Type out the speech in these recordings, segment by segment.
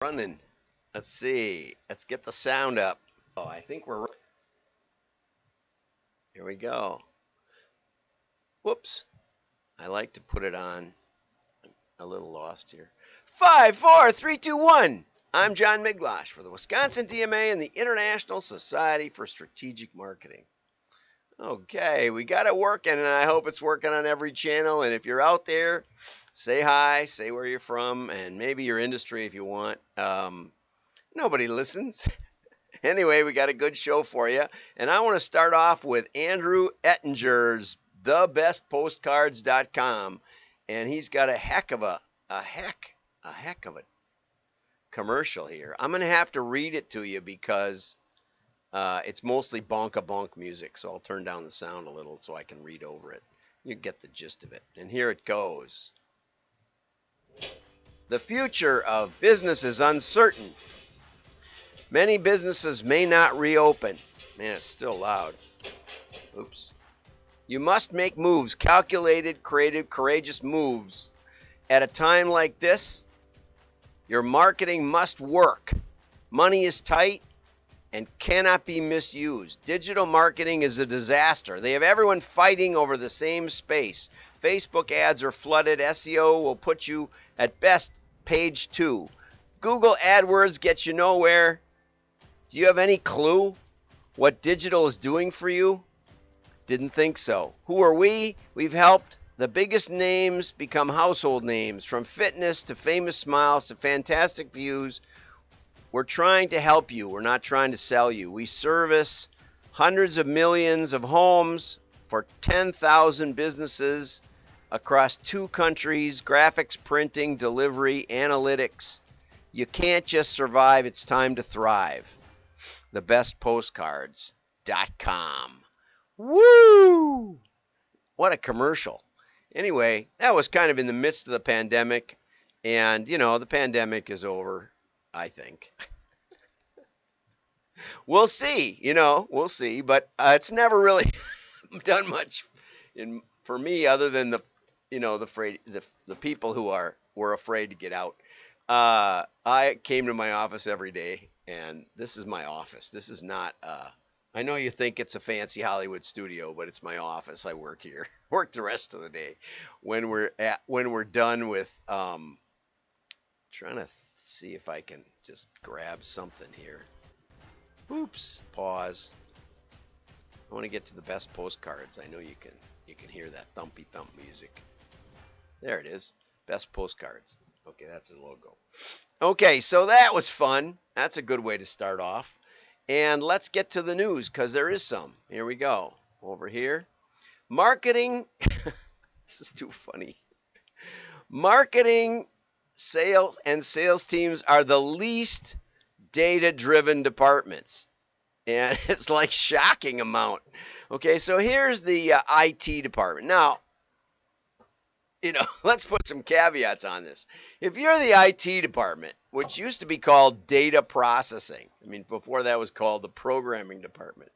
Running. Let's see. Let's get the sound up. Oh, I think we're. Here we go. Whoops. I like to put it on. I'm a little lost here. 5, 4, 3, 2, 1. I'm John Miglosh for the Wisconsin DMA and the International Society for Strategic Marketing. Okay, we got it working, and I hope it's working on every channel. And if you're out there, say hi, say where you're from, and maybe your industry if you want. Nobody listens. Anyway, we got a good show for you. And I want to start off with Andrew Ettinger's thebestpostcards.com. And he's got a heck of a commercial here. I'm going to have to read it to you because it's mostly bonk-a-bonk music. So I'll turn down the sound a little so I can read over it. You get the gist of it. And here it goes. The future of business is uncertain. Many businesses may not reopen. Man, it's still loud. Oops. You must make moves, calculated, creative, courageous moves. At a time like this, your marketing must work. Money is tight and cannot be misused. Digital marketing is a disaster. They have everyone fighting over the same space. Facebook ads are flooded. SEO will put you at best page 2. Google AdWords gets you nowhere. Do you have any clue what digital is doing for you? Didn't think so. Who are we? We've helped the biggest names become household names, from fitness to famous smiles to fantastic views. We're trying to help you. We're not trying to sell you. We service hundreds of millions of homes for 10,000 businesses across 2 countries, graphics, printing, delivery, analytics. You can't just survive. It's time to thrive. Thebestpostcards.com. Woo! What a commercial. Anyway, that was kind of in the midst of the pandemic. And, the pandemic is over, I think. We'll see, we'll see. But it's never really done much for me other than the people who were afraid to get out. I came to my office every day. And this is my office. This is not, I know you think it's a fancy Hollywood studio, but it's my office. I work here, work the rest of the day. When we're done with, trying to see if I can just grab something here. Oops, pause. I want to get to the best postcards. I know you can hear that thumpy thump music. There it is. Best postcards. Okay, that's the logo. Okay, so that was fun. That's a good way to start off. And let's get to the news because there is some. Here we go. Over here. Marketing. This is too funny. Marketing, sales, and sales teams are the least data-driven departments. And it's like shocking amount. Okay, so here's the IT department. Now, let's put some caveats on this. If you're the IT department, which used to be called data processing, before that was called the programming department.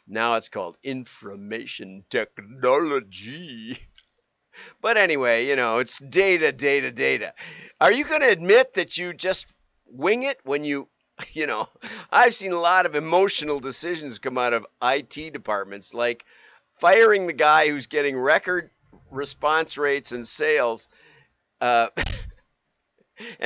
Now it's called information technology. But anyway, it's data. Are you going to admit that you just wing it when I've seen a lot of emotional decisions come out of IT departments, like firing the guy who's getting record response rates and sales, and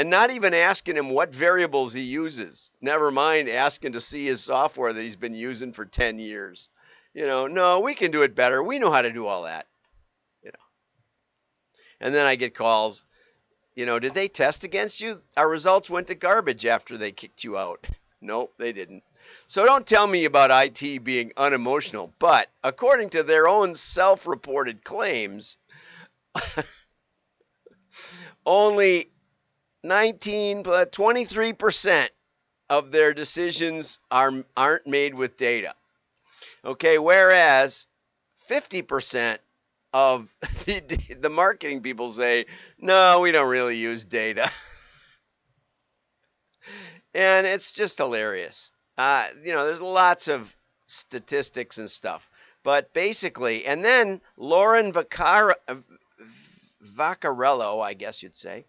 not even asking him what variables he uses. Never mind asking to see his software that he's been using for 10 years. No, we can do it better. We know how to do all that. And then I get calls, did they test against you? Our results went to garbage after they kicked you out. Nope, they didn't. So don't tell me about IT being unemotional, but according to their own self-reported claims, only 23% of their decisions aren't made with data. Okay, whereas 50% of the marketing people say, no, we don't really use data. And it's just hilarious. There's lots of statistics and stuff. But basically, and then Lauren Vaccarello, I guess you'd say,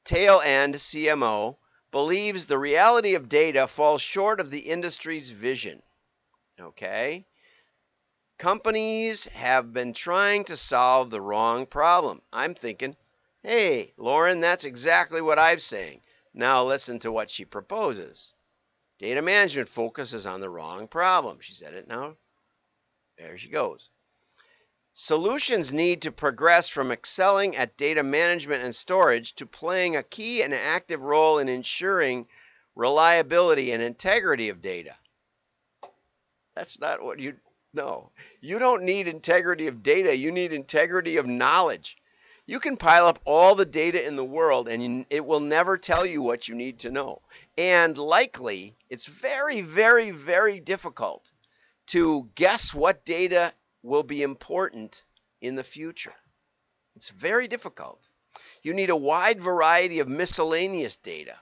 tail end CMO, believes the reality of data falls short of the industry's vision. Okay? Companies have been trying to solve the wrong problem. I'm thinking, hey, Lauren, that's exactly what I'm saying. Now listen to what she proposes. Data management focuses on the wrong problem. She said it now. There she goes. Solutions need to progress from excelling at data management and storage to playing a key and active role in ensuring reliability and integrity of data. That's not what you know. You don't need integrity of data. You need integrity of knowledge. You can pile up all the data in the world and it will never tell you what you need to know. And likely, it's very, very, very difficult to guess what data will be important in the future. It's very difficult. You need a wide variety of miscellaneous data.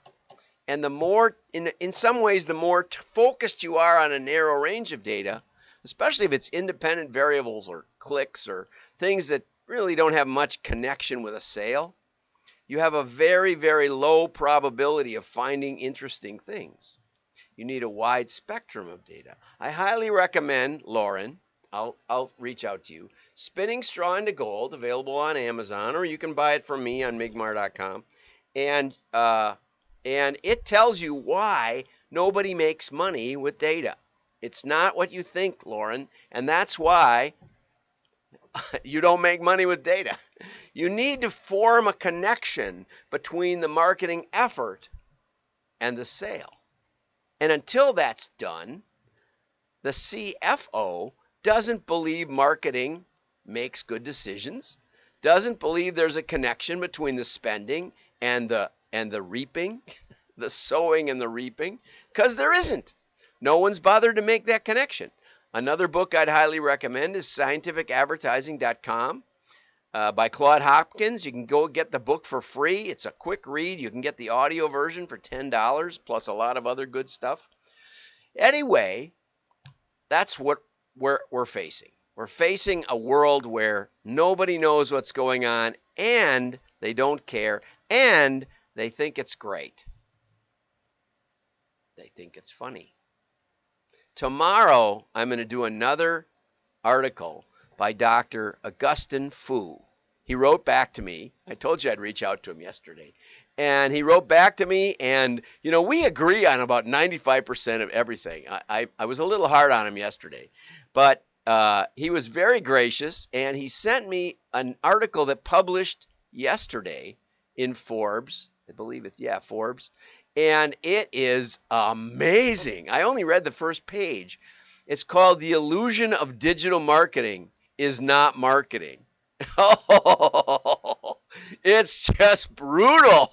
And the more, in some ways, the more focused you are on a narrow range of data, especially if it's independent variables or clicks or things that really don't have much connection with a sale, you have a very, very low probability of finding interesting things. You need a wide spectrum of data. I highly recommend, Lauren, I'll reach out to you, Spinning Straw into Gold, available on Amazon, or you can buy it from me on migmar.com. And it tells you why nobody makes money with data. It's not what you think, Lauren, and that's why you don't make money with data. You need to form a connection between the marketing effort and the sale. And until that's done, the CFO doesn't believe marketing makes good decisions, doesn't believe there's a connection between the spending and the reaping, the sowing and the reaping, because there isn't. No one's bothered to make that connection. Another book I'd highly recommend is scientificadvertising.com by Claude Hopkins. You can go get the book for free. It's a quick read. You can get the audio version for $10 plus a lot of other good stuff. Anyway, that's what we're facing. We're facing a world where nobody knows what's going on and they don't care and they think it's great. They think it's funny. Tomorrow, I'm going to do another article by Dr. Augustin Fu. He wrote back to me. I told you I'd reach out to him yesterday. And he wrote back to me, and, you know, we agree on about 95% of everything. I was a little hard on him yesterday. But he was very gracious, and he sent me an article that published yesterday in Forbes. I believe it's, yeah, Forbes. And it is amazing. I only read the first page. It's called The Illusion of Digital Marketing is Not Marketing. Oh, it's just brutal.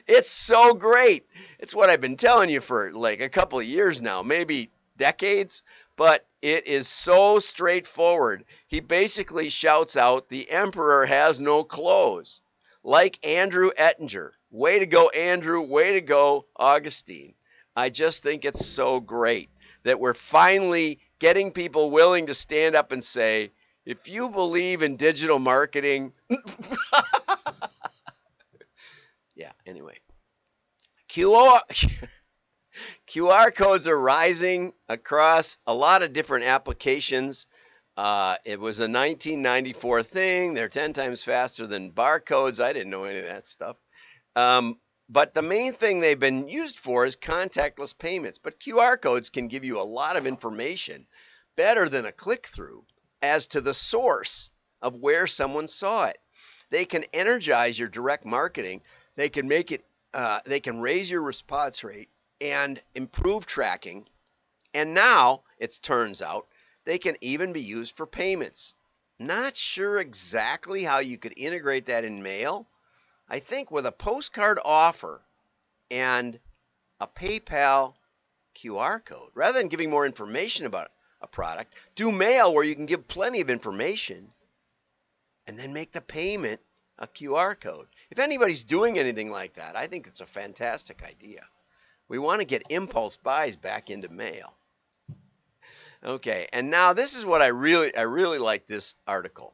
It's so great. It's what I've been telling you for like a couple of years now, maybe decades, but it is so straightforward. He basically shouts out, "The emperor has no clothes," like Andrew Ettinger. Way to go, Andrew. Way to go, Augustine. I just think it's so great that we're finally getting people willing to stand up and say, if you believe in digital marketing, yeah, anyway. QR codes are rising across a lot of different applications. It was a 1994 thing. They're 10 times faster than barcodes. I didn't know any of that stuff. But the main thing they've been used for is contactless payments. But QR codes can give you a lot of information, better than a click-through, as to the source of where someone saw it. They can energize your direct marketing. They can make it, they can raise your response rate and improve tracking. And now, it turns out, they can even be used for payments. Not sure exactly how you could integrate that in mail. I think with a postcard offer and a PayPal QR code, rather than giving more information about a product, do mail where you can give plenty of information and then make the payment a QR code. If anybody's doing anything like that, I think it's a fantastic idea. We want to get impulse buys back into mail. Okay, and now this is what I really like this article.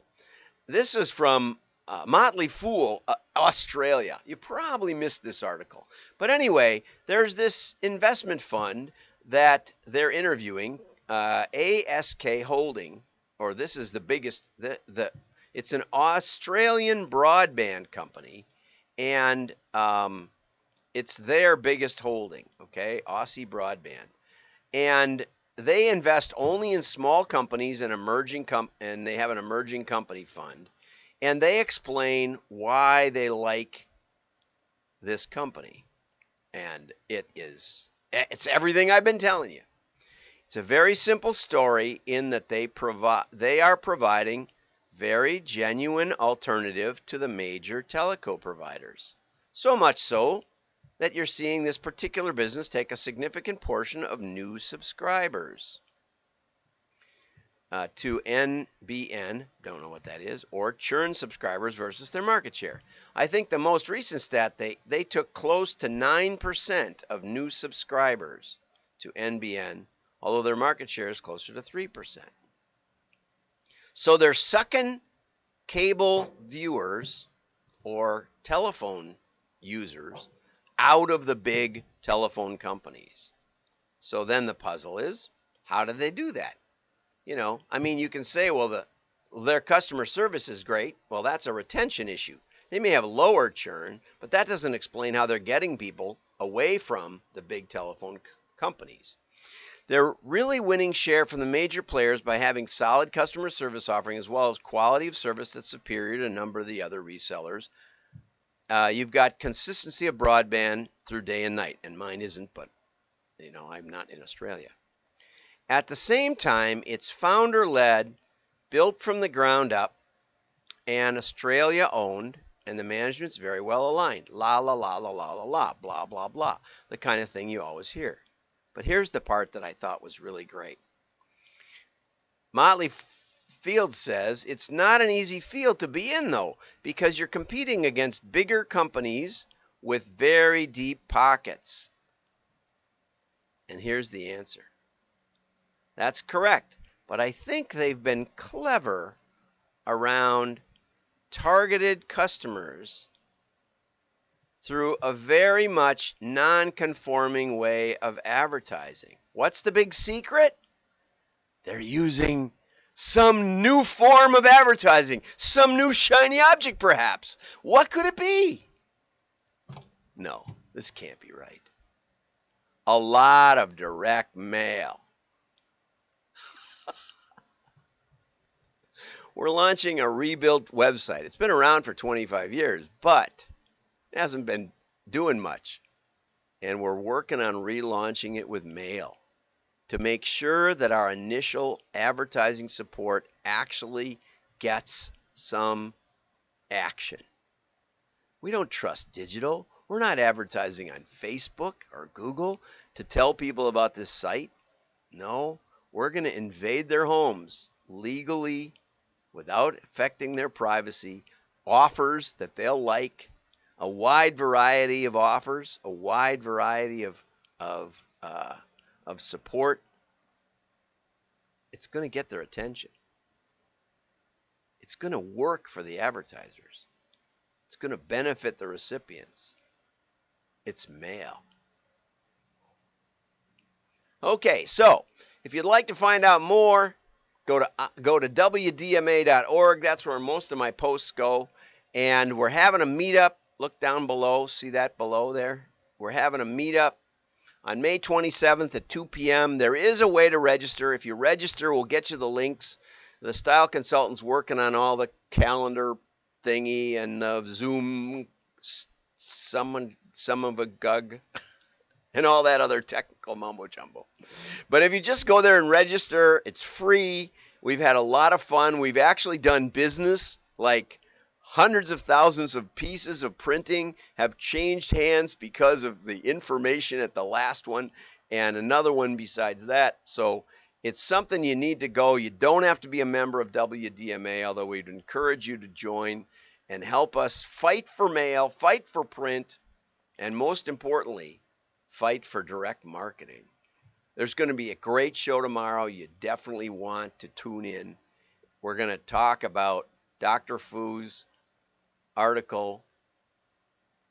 This is from Motley Fool, Australia. You probably missed this article. But anyway, there's this investment fund that they're interviewing, ASK Holding, or this is the biggest, it's an Australian broadband company, and it's their biggest holding, okay, Aussie Broadband. And they invest only in small companies and and they have an emerging company fund. And they explain why they like this company. And it's everything I've been telling you. It's a very simple story in that they are providing very genuine alternative to the major teleco providers. So much so that you're seeing this particular business take a significant portion of new subscribers. To NBN, don't know what that is, or churn subscribers versus their market share. I think the most recent stat, they took close to 9% of new subscribers to NBN, although their market share is closer to 3%. So they're sucking cable viewers or telephone users out of the big telephone companies. So then the puzzle is, how do they do that? You know, I mean, you can say, well, their customer service is great. Well, that's a retention issue. They may have lower churn, but that doesn't explain how they're getting people away from the big telephone companies. They're really winning share from the major players by having solid customer service offering as well as quality of service that's superior to a number of the other resellers. You've got consistency of broadband through day and night, and mine isn't, but, you know, I'm not in Australia. At the same time, it's founder-led, built from the ground up, and Australia-owned, and the management's very well aligned. La, la, la, la, la, la, la, blah, blah, blah. The kind of thing you always hear. But here's the part that I thought was really great. Motley Field says, it's not an easy field to be in, though, because you're competing against bigger companies with very deep pockets. And here's the answer. That's correct, but I think they've been clever around targeted customers through a very much non-conforming way of advertising. What's the big secret? They're using some new form of advertising, some new shiny object perhaps. What could it be? No, this can't be right. A lot of direct mail. We're launching a rebuilt website. It's been around for 25 years, but it hasn't been doing much. And we're working on relaunching it with mail to make sure that our initial advertising support actually gets some action. We don't trust digital. We're not advertising on Facebook or Google to tell people about this site. No, we're going to invade their homes legally, without affecting their privacy, offers that they'll like, a wide variety of offers, a wide variety of support. It's going to get their attention. It's going to work for the advertisers. It's going to benefit the recipients. It's mail. Okay, so if you'd like to find out more, go to wdma.org. That's where most of my posts go. And we're having a meetup. Look down below. See that below there? We're having a meetup on May 27th at 2 p.m. There is a way to register. If you register, we'll get you the links. The style consultant's working on all the calendar thingy and the Zoom, some of a gug, and all that other technical mumbo jumbo. But if you just go there and register, it's free. We've had a lot of fun. We've actually done business, like hundreds of thousands of pieces of printing have changed hands because of the information at the last one and another one besides that. So it's something you need to go. You don't have to be a member of WDMA, although we'd encourage you to join and help us fight for mail, fight for print, and most importantly, fight for direct marketing. There's going to be a great show tomorrow. You definitely want to tune in. We're going to talk about Dr. Fu's article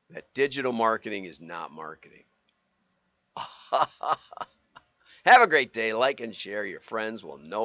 that digital marketing is not marketing. Have a great day. Like and share. Your friends will know